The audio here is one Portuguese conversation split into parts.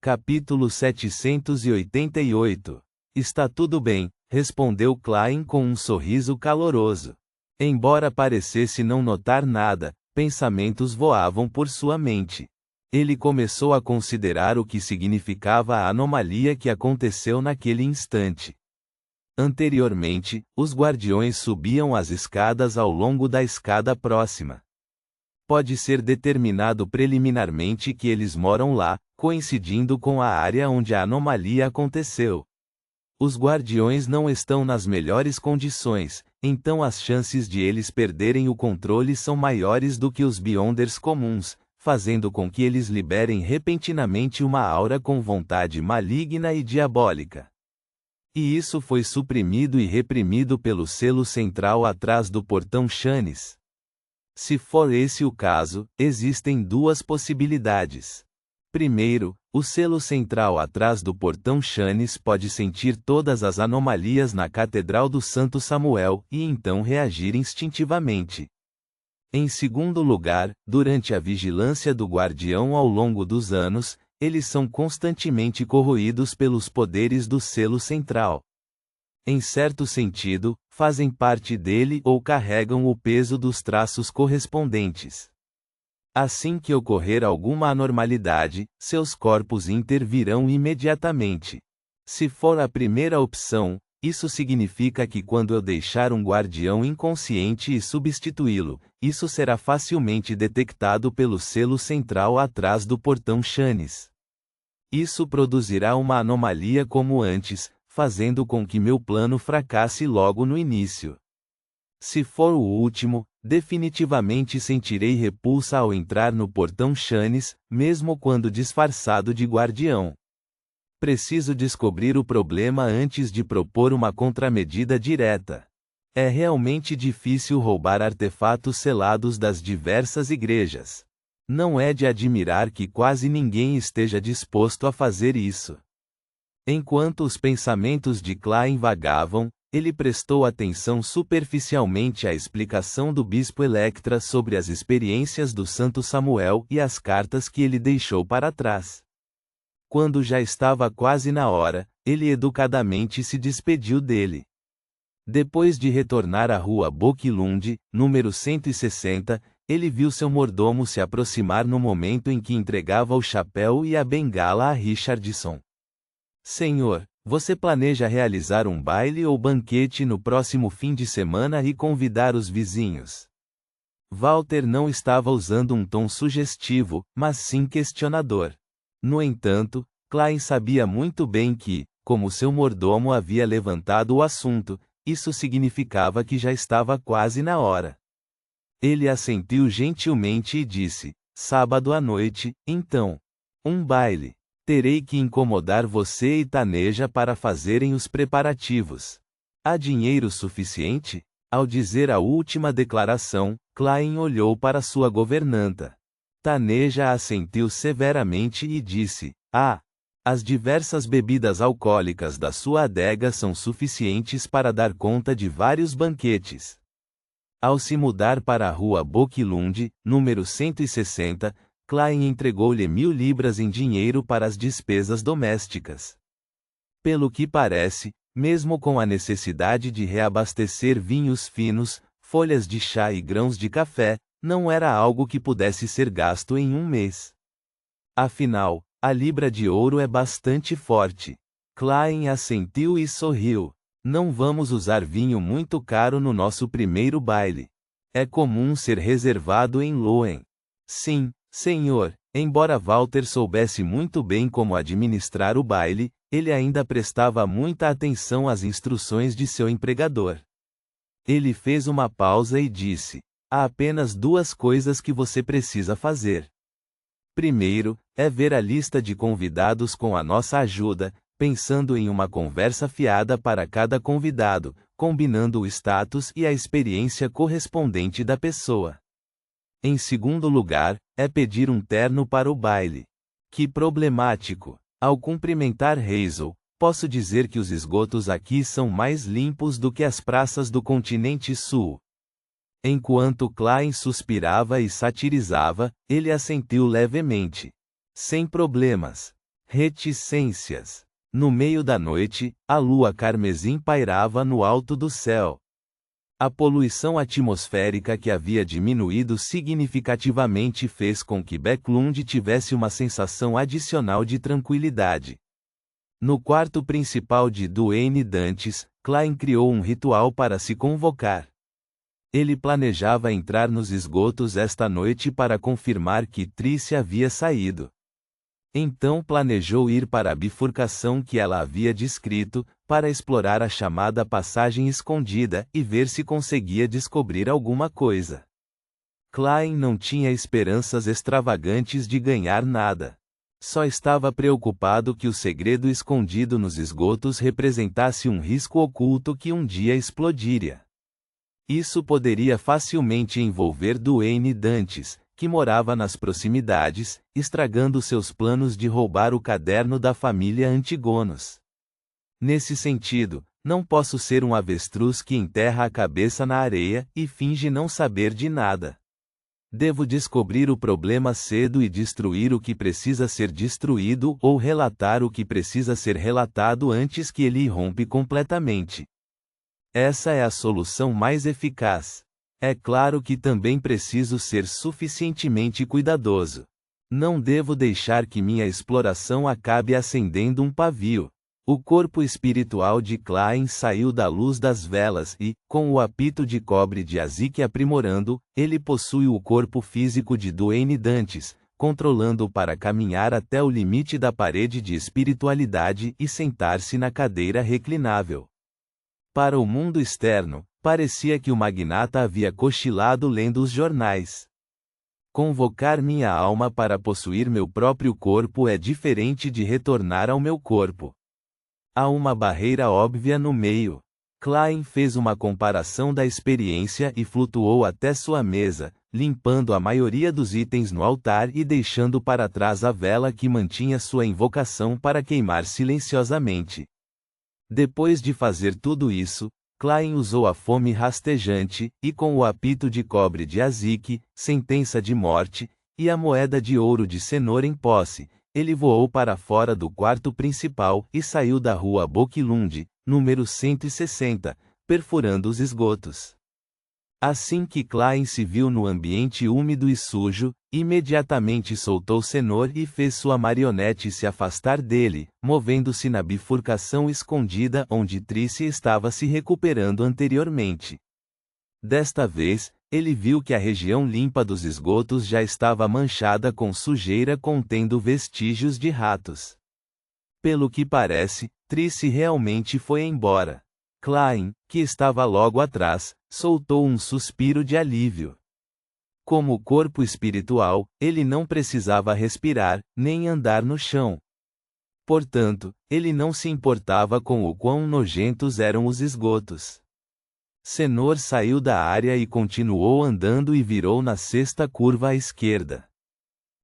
Capítulo 788. Está tudo bem, respondeu Klein com um sorriso caloroso. Embora parecesse não notar nada, pensamentos voavam por sua mente. Ele começou a considerar o que significava a anomalia que aconteceu naquele instante. Anteriormente, os guardiões subiam as escadas ao longo da escada próxima. Pode ser determinado preliminarmente que eles moram lá, coincidindo com a área onde a anomalia aconteceu. Os guardiões não estão nas melhores condições, então as chances de eles perderem o controle são maiores do que os Beyonders comuns, fazendo com que eles liberem repentinamente uma aura com vontade maligna e diabólica. E isso foi suprimido e reprimido pelo selo central atrás do portão Chanes. Se for esse o caso, existem duas possibilidades. Primeiro, o selo central atrás do portão Chanes pode sentir todas as anomalias na Catedral do Santo Samuel e então reagir instintivamente. Em segundo lugar, durante a vigilância do guardião ao longo dos anos, eles são constantemente corroídos pelos poderes do selo central. Em certo sentido, fazem parte dele ou carregam o peso dos traços correspondentes. Assim que ocorrer alguma anormalidade, seus corpos intervirão imediatamente. Se for a primeira opção, isso significa que quando eu deixar um guardião inconsciente e substituí-lo, isso será facilmente detectado pelo selo central atrás do portão Chanes. Isso produzirá uma anomalia como antes, fazendo com que meu plano fracasse logo no início. Se for o último, definitivamente sentirei repulsa ao entrar no portão Chanes, mesmo quando disfarçado de guardião. Preciso descobrir o problema antes de propor uma contramedida direta. É realmente difícil roubar artefatos selados das diversas igrejas. Não é de admirar que quase ninguém esteja disposto a fazer isso. Enquanto os pensamentos de Klein vagavam, ele prestou atenção superficialmente à explicação do bispo Electra sobre as experiências do Santo Samuel e as cartas que ele deixou para trás. Quando já estava quase na hora, ele educadamente se despediu dele. Depois de retornar à rua Boquilund, número 160, ele viu seu mordomo se aproximar no momento em que entregava o chapéu e a bengala a Richardson. Senhor, você planeja realizar um baile ou banquete no próximo fim de semana e convidar os vizinhos? Walter não estava usando um tom sugestivo, mas sim questionador. No entanto, Klein sabia muito bem que, como seu mordomo havia levantado o assunto, isso significava que já estava quase na hora. Ele assentiu gentilmente e disse: sábado à noite, então. Um baile. Terei que incomodar você e Taneja para fazerem os preparativos. Há dinheiro suficiente? Ao dizer a última declaração, Klein olhou para sua governanta. Taneja assentiu severamente e disse: as diversas bebidas alcoólicas da sua adega são suficientes para dar conta de vários banquetes. Ao se mudar para a rua Boquilund, número 160, Klein entregou-lhe 1000 libras em dinheiro para as despesas domésticas. Pelo que parece, mesmo com a necessidade de reabastecer vinhos finos, folhas de chá e grãos de café, não era algo que pudesse ser gasto em um mês. Afinal, a libra de ouro é bastante forte. Klein assentiu e sorriu. Não vamos usar vinho muito caro no nosso primeiro baile. É comum ser reservado em Loen. Sim, senhor. Embora Walter soubesse muito bem como administrar o baile, ele ainda prestava muita atenção às instruções de seu empregador. Ele fez uma pausa e disse: há apenas 2 coisas que você precisa fazer. Primeiro, é ver a lista de convidados com a nossa ajuda, pensando em uma conversa fiada para cada convidado, combinando o status e a experiência correspondente da pessoa. Em segundo lugar, é pedir um terno para o baile. Que problemático! Ao cumprimentar Hazel, posso dizer que os esgotos aqui são mais limpos do que as praças do continente sul. Enquanto Klein suspirava e satirizava, ele assentiu levemente. Sem problemas. Reticências. No meio da noite, a lua carmesim pairava no alto do céu. A poluição atmosférica que havia diminuído significativamente fez com que Backlund tivesse uma sensação adicional de tranquilidade. No quarto principal de Duane Dantes, Klein criou um ritual para se convocar. Ele planejava entrar nos esgotos esta noite para confirmar que Trice havia saído. Então planejou ir para a bifurcação que ela havia descrito, para explorar a chamada passagem escondida e ver se conseguia descobrir alguma coisa. Klein não tinha esperanças extravagantes de ganhar nada. Só estava preocupado que o segredo escondido nos esgotos representasse um risco oculto que um dia explodiria. Isso poderia facilmente envolver Duane Dantes, que morava nas proximidades, estragando seus planos de roubar o caderno da família Antigonos. Nesse sentido, não posso ser um avestruz que enterra a cabeça na areia e finge não saber de nada. Devo descobrir o problema cedo e destruir o que precisa ser destruído ou relatar o que precisa ser relatado antes que ele irrompa completamente. Essa é a solução mais eficaz. É claro que também preciso ser suficientemente cuidadoso. Não devo deixar que minha exploração acabe acendendo um pavio. O corpo espiritual de Klein saiu da luz das velas e, com o apito de cobre de Azik aprimorando, ele possui o corpo físico de Duane Dantes, controlando-o para caminhar até o limite da parede de espiritualidade e sentar-se na cadeira reclinável. Para o mundo externo, parecia que o magnata havia cochilado lendo os jornais. Convocar minha alma para possuir meu próprio corpo é diferente de retornar ao meu corpo. Há uma barreira óbvia no meio. Klein fez uma comparação da experiência e flutuou até sua mesa, limpando a maioria dos itens no altar e deixando para trás a vela que mantinha sua invocação para queimar silenciosamente. Depois de fazer tudo isso, Klein usou a fome rastejante, e com o apito de cobre de Azik, sentença de morte, e a moeda de ouro de Senor em posse, ele voou para fora do quarto principal e saiu da rua Backlund, número 160, perfurando os esgotos. Assim que Klein se viu no ambiente úmido e sujo, imediatamente soltou Senor e fez sua marionete se afastar dele, movendo-se na bifurcação escondida onde Trice estava se recuperando anteriormente. Desta vez, ele viu que a região limpa dos esgotos já estava manchada com sujeira contendo vestígios de ratos. Pelo que parece, Trice realmente foi embora. Klein, que estava logo atrás, soltou um suspiro de alívio. Como corpo espiritual, ele não precisava respirar, nem andar no chão. Portanto, ele não se importava com o quão nojentos eram os esgotos. Senor saiu da área e continuou andando e virou na sexta curva à esquerda.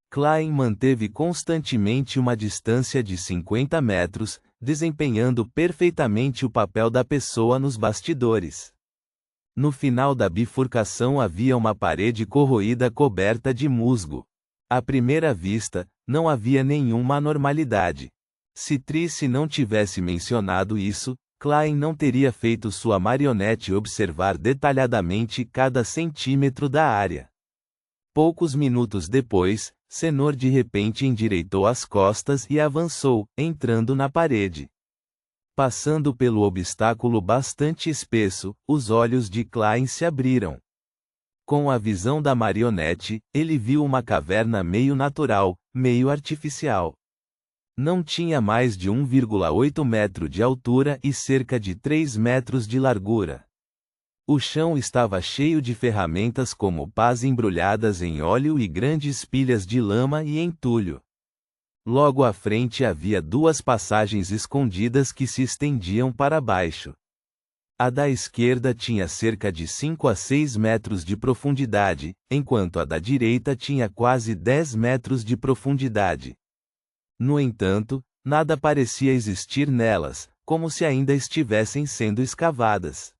Klein manteve constantemente uma distância de 50 metros, desempenhando perfeitamente o papel da pessoa nos bastidores. No final da bifurcação havia uma parede corroída coberta de musgo. À primeira vista, não havia nenhuma anormalidade. Se Trice não tivesse mencionado isso, Klein não teria feito sua marionete observar detalhadamente cada centímetro da área. Poucos minutos depois, Senor de repente endireitou as costas e avançou, entrando na parede. Passando pelo obstáculo bastante espesso, os olhos de Klein se abriram. Com a visão da marionete, ele viu uma caverna meio natural, meio artificial. Não tinha mais de 1,8 metro de altura e cerca de 3 metros de largura. O chão estava cheio de ferramentas como pás embrulhadas em óleo e grandes pilhas de lama e entulho. Logo à frente havia duas passagens escondidas que se estendiam para baixo. A da esquerda tinha cerca de 5 a 6 metros de profundidade, enquanto a da direita tinha quase 10 metros de profundidade. No entanto, nada parecia existir nelas, como se ainda estivessem sendo escavadas.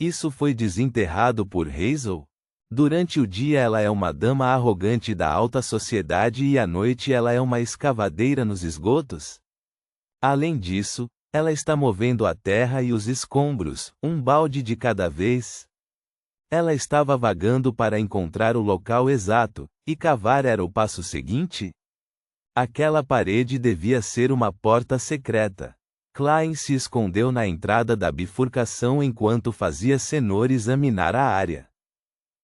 Isso foi desenterrado por Hazel? Durante o dia ela é uma dama arrogante da alta sociedade e à noite ela é uma escavadeira nos esgotos? Além disso, ela está movendo a terra e os escombros, um balde de cada vez. Ela estava vagando para encontrar o local exato, e cavar era o passo seguinte? Aquela parede devia ser uma porta secreta. Klein se escondeu na entrada da bifurcação enquanto fazia Senor examinar a área.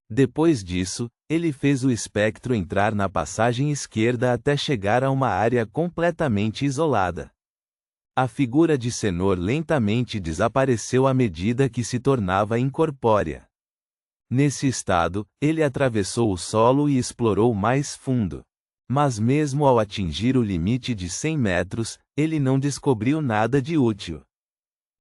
Depois disso, ele fez o espectro entrar na passagem esquerda até chegar a uma área completamente isolada. A figura de Senor lentamente desapareceu à medida que se tornava incorpórea. Nesse estado, ele atravessou o solo e explorou mais fundo. Mas mesmo ao atingir o limite de 100 metros, ele não descobriu nada de útil.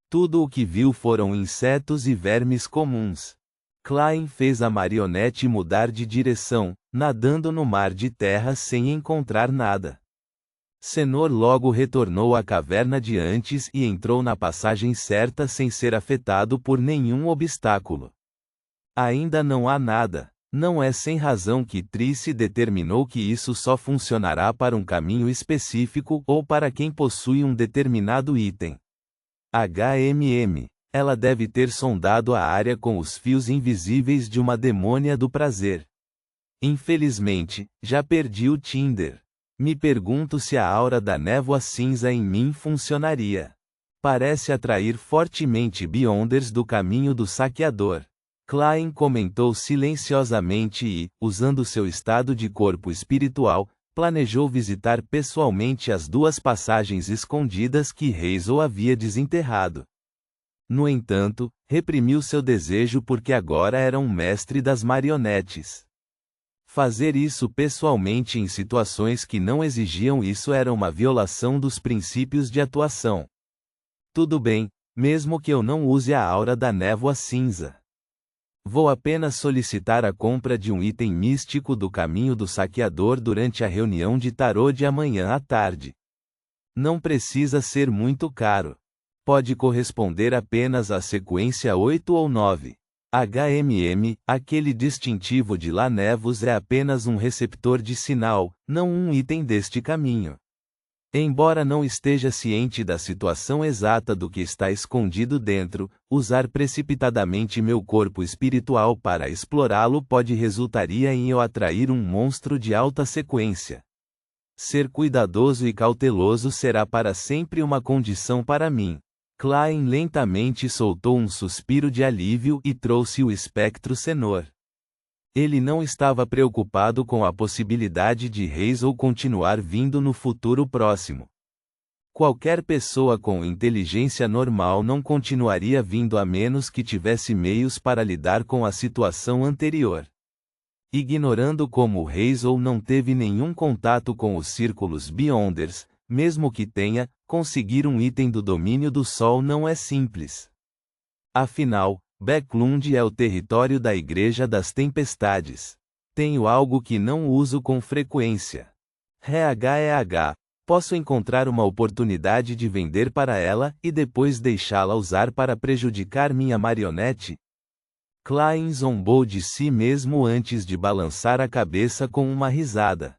Tudo o que viu foram insetos e vermes comuns. Klein fez a marionete mudar de direção, nadando no mar de terra sem encontrar nada. Senor logo retornou à caverna de antes e entrou na passagem certa sem ser afetado por nenhum obstáculo. Ainda não há nada. Não é sem razão que Trice determinou que isso só funcionará para um caminho específico ou para quem possui um determinado item. Ela deve ter sondado a área com os fios invisíveis de uma demônia do prazer. Infelizmente, já perdi o Tinder. Me pergunto se a aura da névoa cinza em mim funcionaria. Parece atrair fortemente Beyonders do caminho do saqueador. Klein comentou silenciosamente e, usando seu estado de corpo espiritual, planejou visitar pessoalmente as duas passagens escondidas que Hazel havia desenterrado. No entanto, reprimiu seu desejo porque agora era um mestre das marionetes. Fazer isso pessoalmente em situações que não exigiam isso era uma violação dos princípios de atuação. Tudo bem, mesmo que eu não use a aura da névoa cinza. Vou apenas solicitar a compra de um item místico do caminho do saqueador durante a reunião de tarô de amanhã à tarde. Não precisa ser muito caro. Pode corresponder apenas à sequência 8 ou 9. Aquele distintivo de Lanevos é apenas um receptor de sinal, não um item deste caminho. Embora não esteja ciente da situação exata do que está escondido dentro, usar precipitadamente meu corpo espiritual para explorá-lo pode resultaria em eu atrair um monstro de alta sequência. Ser cuidadoso e cauteloso será para sempre uma condição para mim. Klein lentamente soltou um suspiro de alívio e trouxe o espectro Senor. Ele não estava preocupado com a possibilidade de Hazel continuar vindo no futuro próximo. Qualquer pessoa com inteligência normal não continuaria vindo a menos que tivesse meios para lidar com a situação anterior. Ignorando como Hazel não teve nenhum contato com os círculos Beyonders, mesmo que tenha, conseguir um item do domínio do Sol não é simples. Afinal, Backlund é o território da Igreja das Tempestades. Tenho algo que não uso com frequência. Posso encontrar uma oportunidade de vender para ela e depois deixá-la usar para prejudicar minha marionete? Klein zombou de si mesmo antes de balançar a cabeça com uma risada.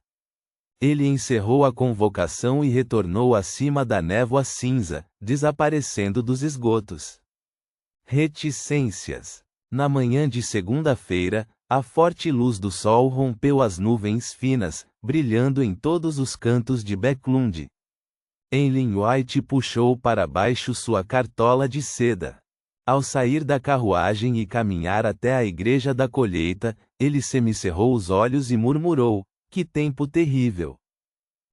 Ele encerrou a convocação e retornou acima da névoa cinza, desaparecendo dos esgotos. Reticências. Na manhã de segunda-feira, a forte luz do sol rompeu as nuvens finas, brilhando em todos os cantos de Backlund. Eileen White puxou para baixo sua cartola de seda. Ao sair da carruagem e caminhar até a Igreja da Colheita, ele semicerrou os olhos e murmurou: "Que tempo terrível!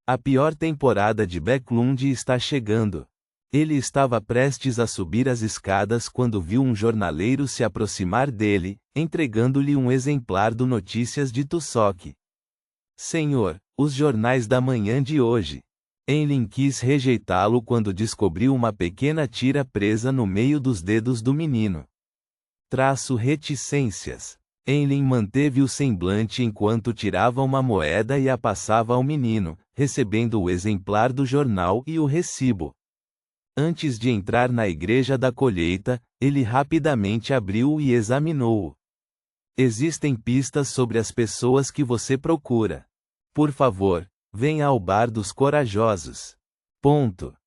A pior temporada de Backlund está chegando." Ele estava prestes a subir as escadas quando viu um jornaleiro se aproximar dele, entregando-lhe um exemplar do Notícias de Tussock. "Senhor, os jornais da manhã de hoje." Eileen quis rejeitá-lo quando descobriu uma pequena tira presa no meio dos dedos do menino. Reticências. Eileen manteve o semblante enquanto tirava uma moeda e a passava ao menino, recebendo o exemplar do jornal e o recibo. Antes de entrar na Igreja da Colheita, ele rapidamente abriu-o e examinou-o. Existem pistas sobre as pessoas que você procura. Por favor, venha ao bar dos corajosos. Ponto.